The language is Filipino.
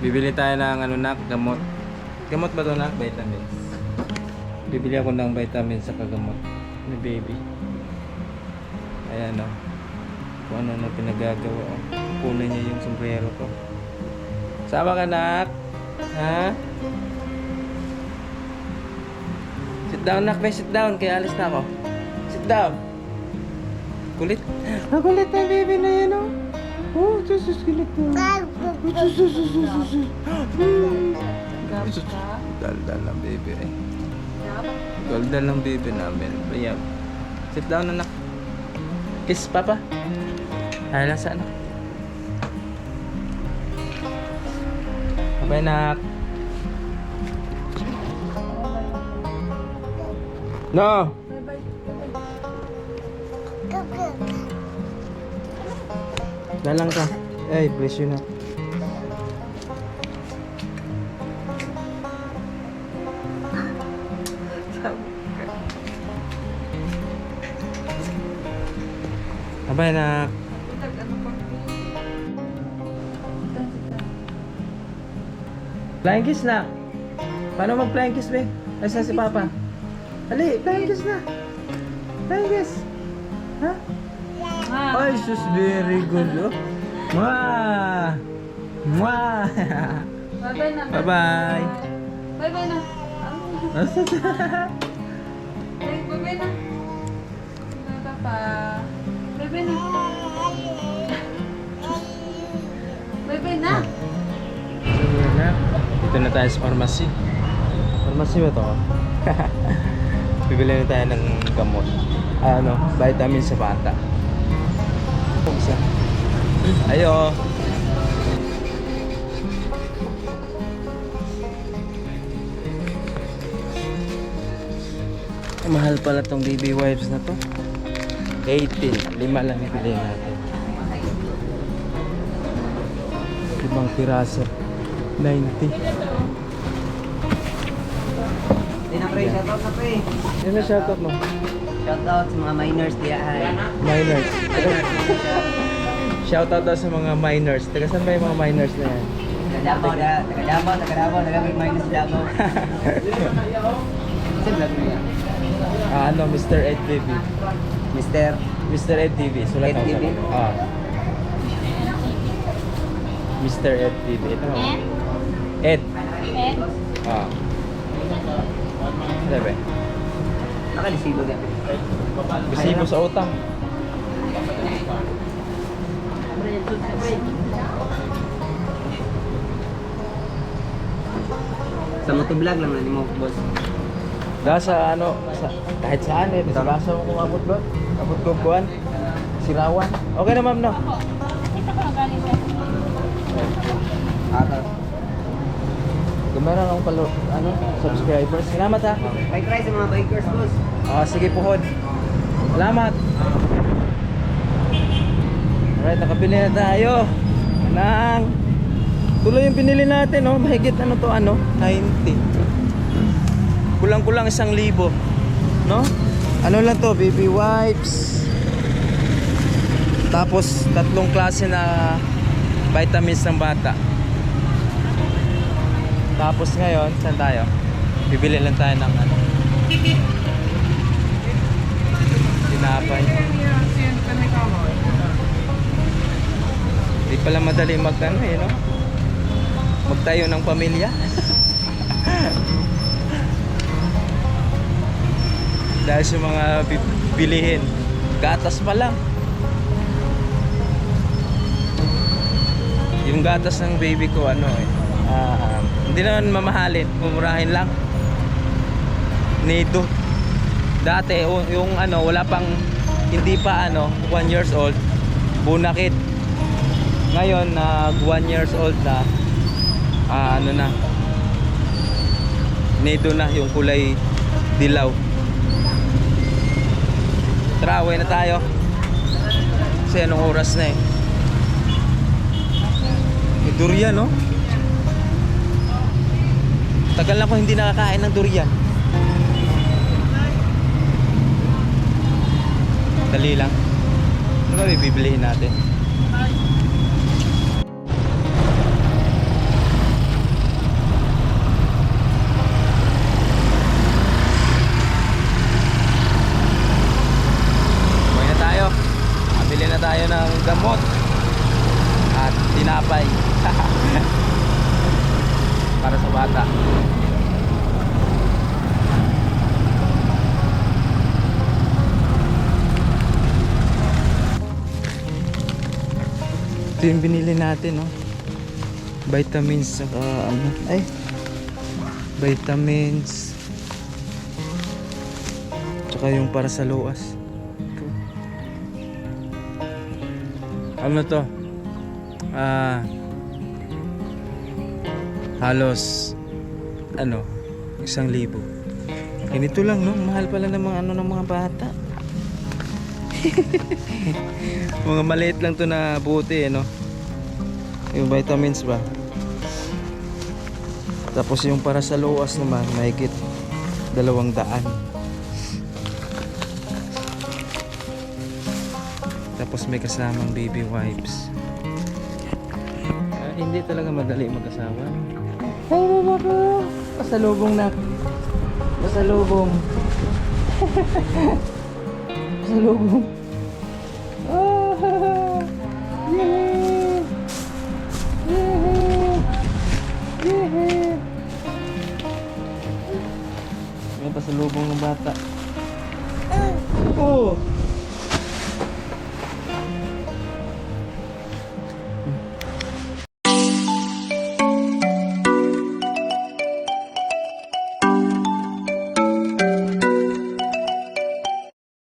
Bibili tayo ng ano nak, gamot. Gamot ba ito nak? Vitamins. Bibili ako ng vitamins sa kagamot ni baby. Ayan o. Kung ano na pinagagawa o. Kunin niya yung sombrero ko. Sama ka nak? Ha? Sit down nak, sit down. Kaya alis na ako. Sit down. Kulit. Kulit na baby na yan o. Oh, sus, kulit na. Sus. Daldal ng baby eh. Daldal ng baby namin. Ayan. Sit down anak. Kiss papa. Ay lang sa anak. Bye nak. No. Dalang ka. Ay, bless you na. Abay nak. Flying kiss na. Paano mag-flying kiss, be? Asa si Papa? Ali, flying kiss na. Flying kiss. Ha? Ay, sus, very good, oh. Mwah! Mwah! Bye-bye na. Bye-bye. Bye-bye na. Asa Ay, bye-bye na. Bye pa. Bye-bye na. Bye-bye na. Sige na. Dito na tayo sa pharmacy. Pharmacy ba to? Bibili na tayo ng gamot. Ano, vitamin sa bata. Isa. Ayo. Mahal pala tong baby wipes na to. 18. 5 lang bibili natin. 5 piraso. 90. Pre, shoutout na pre. Yan na shoutout mo. Shoutout sa mga minors diya ay. Minors. Shoutout daw sa mga minors. Taga saan ba yung mga minors na yan? Taga Davao, may minors sa Davao. Kasi vlog mo yan. Ano, Mr. Ed TV. Mr. Ed TV. Sulat Ed ako TV? sa Mr. Ed TV. Ito. Ed. Ah. Sabi. Nakalisibo din. Bisibo sa utang. Sa motovlog lang na mo, boss. Sa ano, kahit saan eh. Sa basa mo kung abot doon. Abot ko kuhan. Sirawan. Okay na ma'am no? Atas. Gumera akong subscribers. Salamat ha. Bike ride sa mga bikers, boss. Sige puhod. Salamat. Alright, nakabili na tayo ng tuloy yung pinili natin, oh. Mahigit 90. Kulang-kulang 1,000, no? Ano lang to, baby wipes. Tapos 3 klase na vitamins ng bata. Tapos ngayon, saan tayo? Bibili lang tayo ng ano. Tinapay. Hindi pala madali no? Magtayo ng pamilya. Dahil sa mga bilihin. Gatas pa lang. Yung gatas ng baby ko hindi naman mamahalin, mumurahin lang. Nido. Dati yung wala pang hindi pa 1 years old, bunakit. Ngayon 1 years old na nido na yung kulay dilaw. Tara, uwi na tayo. Kasi anong oras na eh. May durian, no? Tagal na ko hindi nakakain ng durian. Dali lang. Ano ba bibilihin natin? Para sa bata. Ito yung binili natin, no? Vitamins saka ano? Ay! Vitamins. Tsaka yung para sa luas. Ano to? Halos 1,000. Ganito lang, no? Mahal pala ng mga ng mga bata. Mga maliit lang to na buti, no? Yung vitamins ba? Tapos yung para sa luwas naman, mahigit 200. Tapos may kasamang baby wipes. Hindi talaga madali mag-asawa. Ay, nako! Pasalubong na. Pasalubong. Pasalubong. Oh! Yehey! Yehey! Yehey! May pasalubong ng bata. Oh!